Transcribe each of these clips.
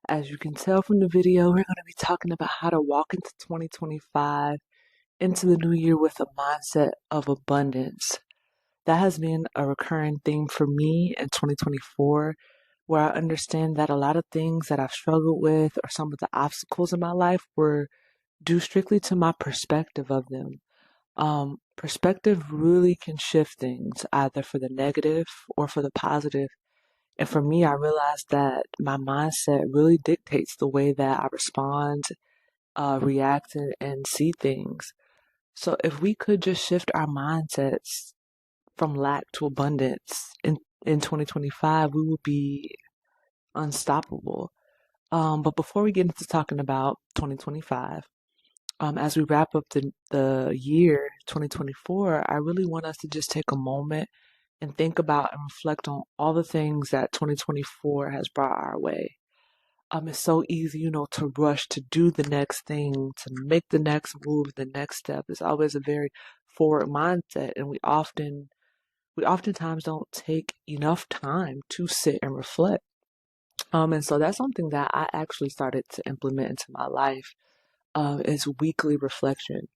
As you can tell from the video, we're going to be talking about how to walk into 2025, into the new year with a mindset of abundance. That has been a recurring theme for me in 2024, where I understand that a lot of things that I've struggled with or some of the obstacles in my life were due strictly to my perspective of them. Perspective really can shift things either for the negative or for the positive. And for me, I realized that my mindset really dictates the way that I respond, react, and see things. So if we could just shift our mindsets from lack to abundance in 2025, we will be unstoppable. But before we get into talking about 2025, as we wrap up the year 2024, I really want us to just take a moment and think about and reflect on all the things that 2024 has brought our way. It's so easy, to rush to do the next thing, to make the next move, the next step. It's always a very forward mindset, and we oftentimes don't take enough time to sit and reflect. And so that's something that I actually started to implement into my life, is weekly reflection.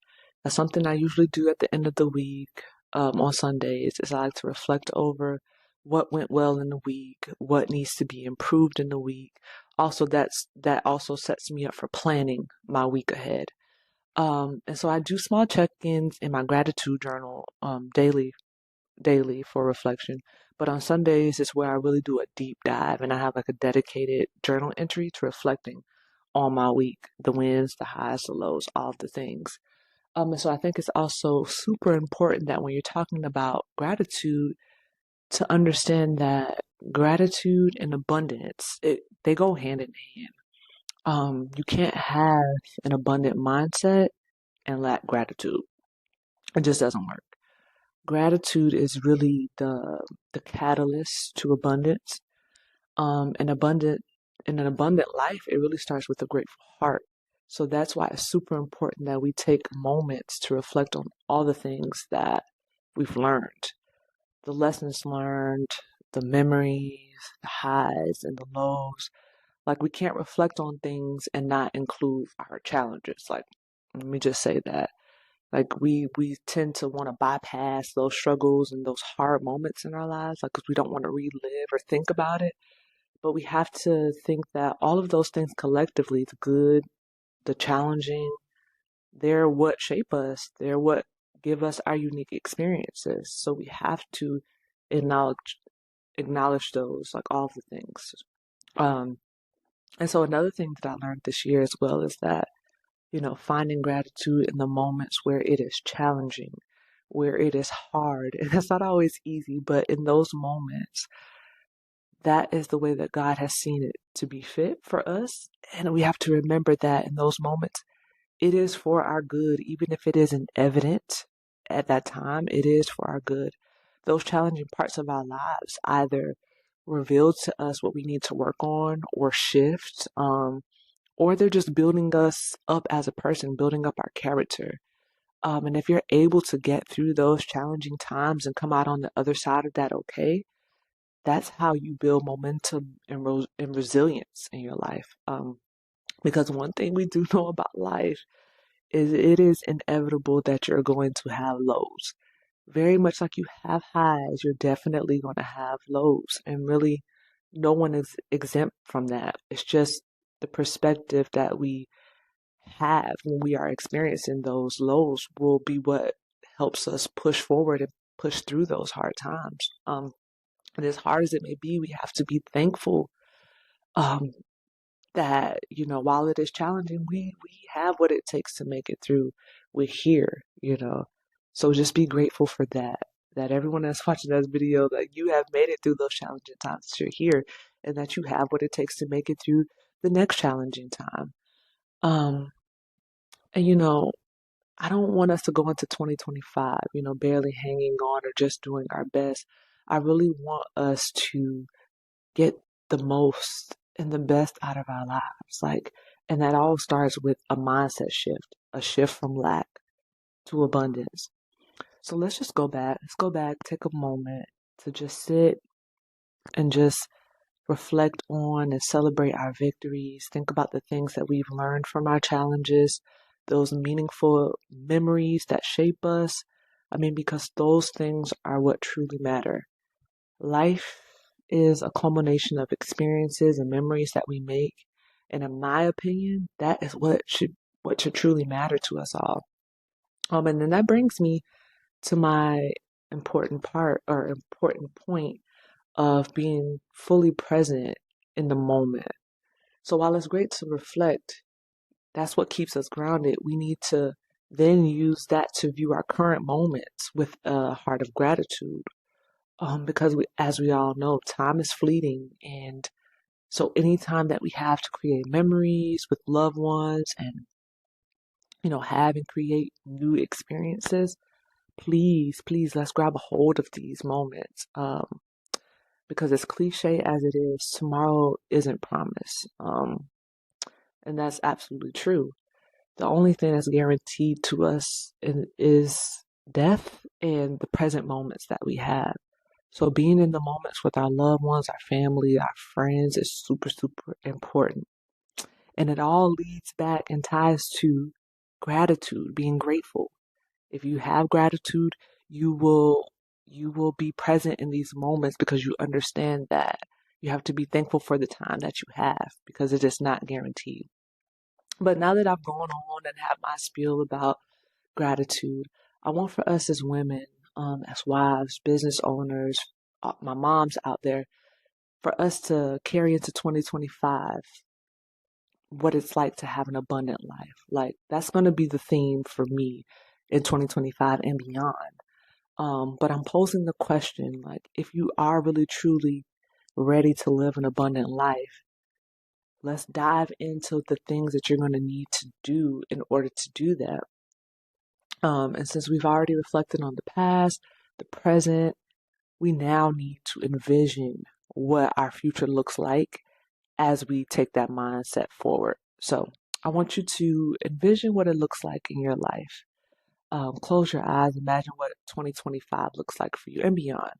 That's something I usually do at the end of the week, on Sundays, is I like to reflect over what went well in the week, what needs to be improved in the week. Also, that also sets me up for planning my week ahead. And so I do small check-ins in my gratitude journal, daily for reflection. But on Sundays is where I really do a deep dive, and I have like a dedicated journal entry to reflecting on my week, the wins, the highs, the lows, all of the things. And so I think it's also super important that when you're talking about gratitude, to understand that gratitude and abundance, they go hand in hand. You can't have an abundant mindset and lack gratitude. It just doesn't work. Gratitude is really the catalyst to abundance. And abundant in an abundant life, it really starts with a grateful heart. So that's why it's super important that we take moments to reflect on all the things that we've learned, the lessons learned, the memories, the highs and the lows. Like, we can't reflect on things and not include our challenges. Like, let me just say that. Like, we tend to want to bypass those struggles and those hard moments in our lives, like, because we don't want to relive or think about it. But we have to think that all of those things collectively, the good, the challenging, they're what shape us. They're what give us our unique experiences. So we have to acknowledge acknowledge those, like all of the things. Um, and so another thing that I learned this year as well is that, finding gratitude in the moments where it is challenging, where it is hard. And that's not always easy, but in those moments, that is the way that God has seen it to be fit for us. And we have to remember that in those moments, it is for our good, even if it isn't evident at that time, it is for our good. Those challenging parts of our lives either reveal to us what we need to work on or shift, or they're just building us up as a person, building up our character. And if you're able to get through those challenging times and come out on the other side of that okay, that's how you build momentum and resilience in your life. Because one thing we do know about life is it is inevitable that you're going to have lows. Very much like you have highs, you're definitely going to have lows. And really, no one is exempt from that. It's just the perspective that we have when we are experiencing those lows will be what helps us push forward and push through those hard times. And as hard as it may be, we have to be thankful, um, that, while it is challenging, we have what it takes to make it through. We're here. So just be grateful for that. That everyone that's watching this video, that you have made it through those challenging times, that you're here, and that you have what it takes to make it through the next challenging time. Um, and I don't want us to go into 2025, barely hanging on or just doing our best. I really want us to get the most and the best out of our lives. And that all starts with a mindset shift, a shift from lack to abundance. So let's just go back. Let's go back, take a moment to just sit and just reflect on and celebrate our victories, think about the things that we've learned from our challenges, those meaningful memories that shape us. I mean, because those things are what truly matter. Life is a culmination of experiences and memories that we make. And in my opinion, that is what should truly matter to us all. And then that brings me to my important part or important point of being fully present in the moment. So while it's great to reflect, that's what keeps us grounded. We need to then use that to view our current moments with a heart of gratitude. Because as we all know, time is fleeting, and so anytime that we have to create memories with loved ones and have and create new experiences, please, let's grab a hold of these moments. Because as cliche as it is, tomorrow isn't promised. And that's absolutely true. The only thing that's guaranteed to us is death and the present moments that we have. So being in the moments with our loved ones, our family, our friends is super, super important. And it all leads back and ties to gratitude, being grateful. If you have gratitude, you will you will be present in these moments because you understand that you have to be thankful for the time that you have because it is not guaranteed. But now that I've gone on and have my spiel about gratitude, I want for us as women, as wives, business owners, my moms out there, for us to carry into 2025 what it's like to have an abundant life. Like that's going to be the theme for me in 2025 and beyond. But I'm posing the question, like, if you are really truly ready to live an abundant life, let's dive into the things that you're going to need to do in order to do that. And since we've already reflected on the past, the present, we now need to envision what our future looks like as we take that mindset forward. So I want you to envision what it looks like in your life. Close your eyes, imagine what 2025 looks like for you and beyond.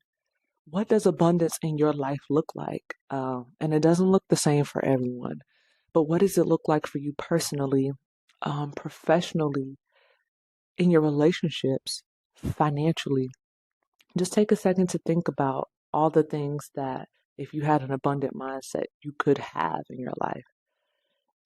What does abundance in your life look like? And it doesn't look the same for everyone, but what does it look like for you personally, professionally, in your relationships, financially? Just take a second to think about all the things that, if you had an abundant mindset, you could have in your life.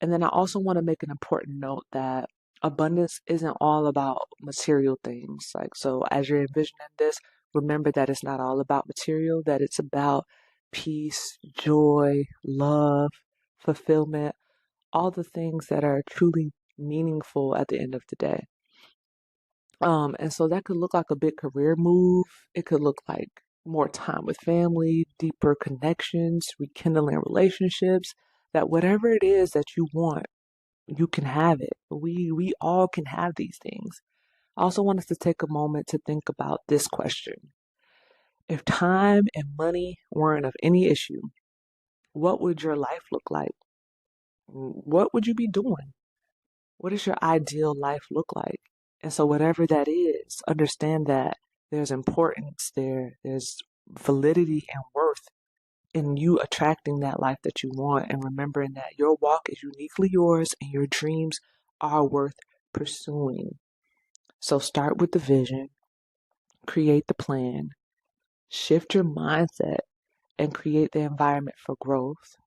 And then I also want to make an important note that abundance isn't all about material things. Like, so as you're envisioning this, remember that it's not all about material, that it's about peace, joy, love, fulfillment, all the things that are truly meaningful at the end of the day. And so that could look like a big career move. It could look like more time with family, deeper connections, rekindling relationships, that whatever it is that you want, you can have it. We all can have these things. I also want us to take a moment to think about this question. If time and money weren't of any issue, what would your life look like? What would you be doing? What does your ideal life look like? And so whatever that is, understand that there's importance there, there's validity and worth in you attracting that life that you want and remembering that your walk is uniquely yours and your dreams are worth pursuing. So start with the vision, create the plan, shift your mindset, and create the environment for growth.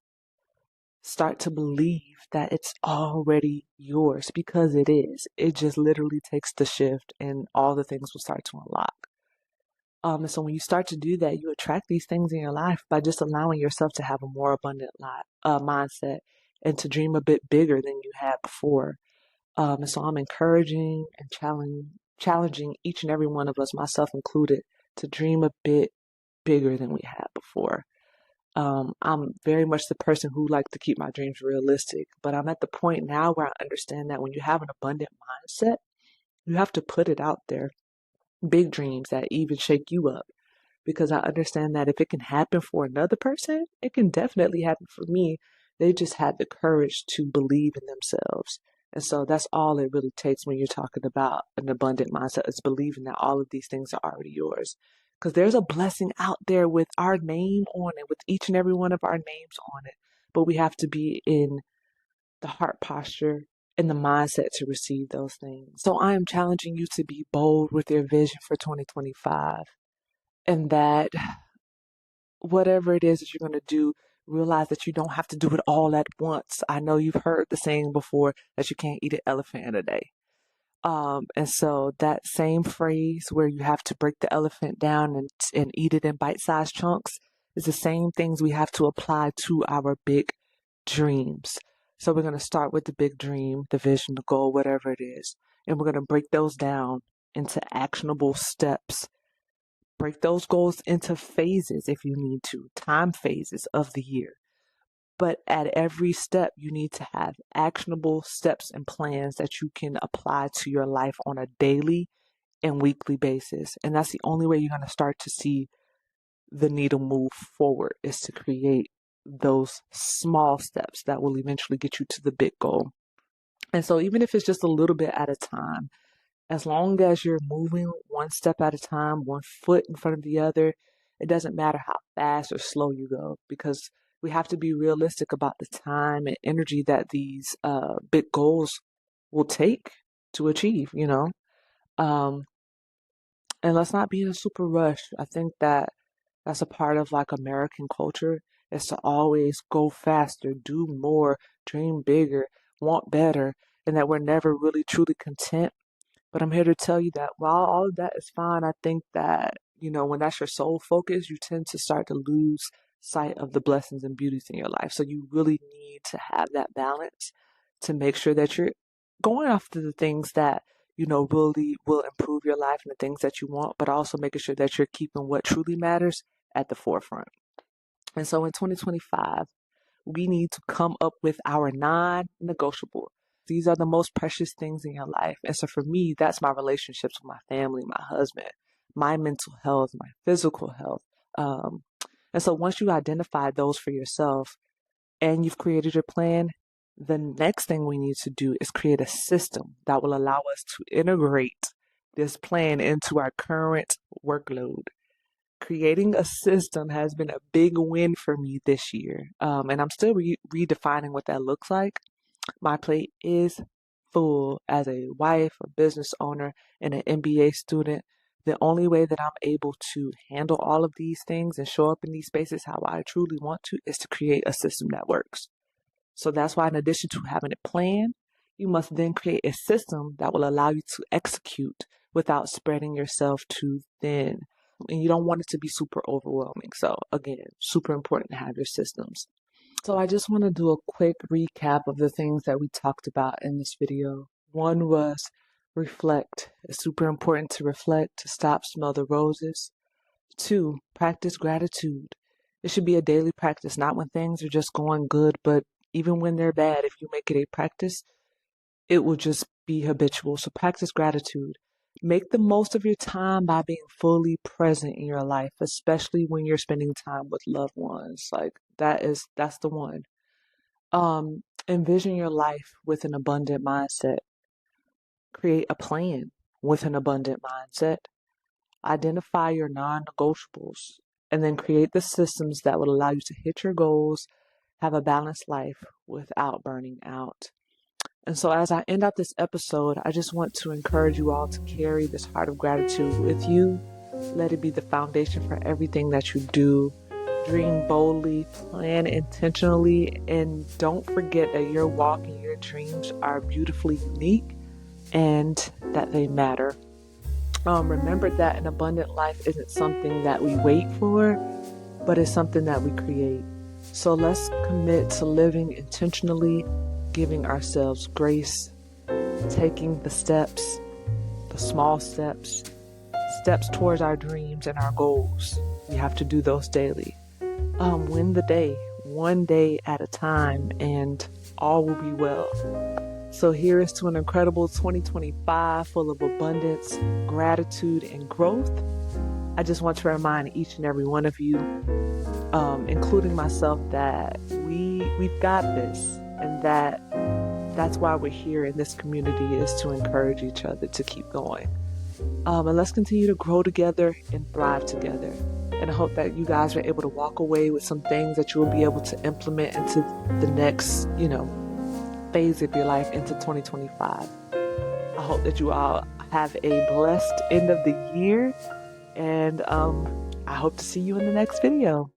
Start to believe that it's already yours because it is. It just literally takes the shift and all the things will start to unlock. And so when you start to do that, you attract these things in your life by just allowing yourself to have a more abundant mindset and to dream a bit bigger than you had before. And so I'm encouraging and challenging each and every one of us, myself included, to dream a bit bigger than we had before. I'm very much the person who likes to keep my dreams realistic, but I'm at the point now where I understand that when you have an abundant mindset, you have to put it out there. Big dreams that even shake you up. Because I understand that if it can happen for another person, it can definitely happen for me. They just had the courage to believe in themselves. And so that's all it really takes when you're talking about an abundant mindset is believing that all of these things are already yours. because there's a blessing out there with our name on it, with each and every one of our names on it. But we have to be in the heart posture and the mindset to receive those things. So I am challenging you to be bold with your vision for 2025, and that whatever it is that you're going to do, realize that you don't have to do it all at once. I know you've heard the saying before that you can't eat an elephant in a day. And so that same phrase where you have to break the elephant down and eat it in bite-sized chunks is the same things we have to apply to our big dreams. So we're going to start with the big dream, the vision, the goal, whatever it is. And we're going to break those down into actionable steps. Break those goals into phases if you need to, time phases of the year. But at every step, you need to have actionable steps and plans that you can apply to your life on a daily and weekly basis. And that's the only way you're going to start to see the needle move forward, is to create those small steps that will eventually get you to the big goal. And so even if it's just a little bit at a time, as long as you're moving one step at a time, one foot in front of the other, it doesn't matter how fast or slow you go, because we have to be realistic about the time and energy that these big goals will take to achieve, Um, and let's not be in a super rush. I think that that's a part of like American culture, is to always go faster, do more, dream bigger, want better, and that we're never really truly content. But I'm here to tell you that while all of that is fine, I think that, when that's your sole focus, you tend to start to lose sight of the blessings and beauties in your life. So you really need to have that balance to make sure that you're going after the things that, really will improve your life and the things that you want, but also making sure that you're keeping what truly matters at the forefront. And so in 2025, we need to come up with our non-negotiable. These are the most precious things in your life. And so for me, that's my relationships with my family, my husband, my mental health, my physical health. And so once you identify those for yourself and you've created your plan, the next thing we need to do is create a system that will allow us to integrate this plan into our current workload. Creating a system has been a big win for me this year. And I'm still redefining what that looks like. My plate is full as a wife, a business owner, and an MBA student. The only way that I'm able to handle all of these things and show up in these spaces how I truly want to is to create a system that works. So that's why, in addition to having a plan, you must then create a system that will allow you to execute without spreading yourself too thin. And you don't want it to be super overwhelming. So again, super important to have your systems. So I just want to do a quick recap of the things that we talked about in this video. One was reflect. It's super important to reflect, to stop, smell the roses. 2, practice gratitude. It should be a daily practice, not when things are just going good, but even when they're bad. If you make it a practice, it will just be habitual. So practice gratitude. Make the most of your time by being fully present in your life, especially when you're spending time with loved ones. Like that's the one. Envision your life with an abundant mindset. Create a plan with an abundant mindset. Identify your non-negotiables, and then create the systems that will allow you to hit your goals, have a balanced life without burning out. And so as I end out this episode, I just want to encourage you all to carry this heart of gratitude with you. Let it be the foundation for everything that you do. Dream boldly, plan intentionally, and don't forget that your walk and your dreams are beautifully unique and that they matter. Remember that an abundant life isn't something that we wait for, but it's something that we create. So let's commit to living intentionally, giving ourselves grace, taking the steps, the small steps towards our dreams and our goals. We have to do those daily. Win the day, one day at a time, and all will be well. So here is to an incredible 2025 full of abundance, gratitude, and growth. I just want to remind each and every one of you, including myself, that we've got this, and that's why we're here in this community, is to encourage each other to keep going. And let's continue to grow together and thrive together. And I hope that you guys are able to walk away with some things that you will be able to implement into the next, phase of your life into 2025. I hope that you all have a blessed end of the year, and I hope to see you in the next video.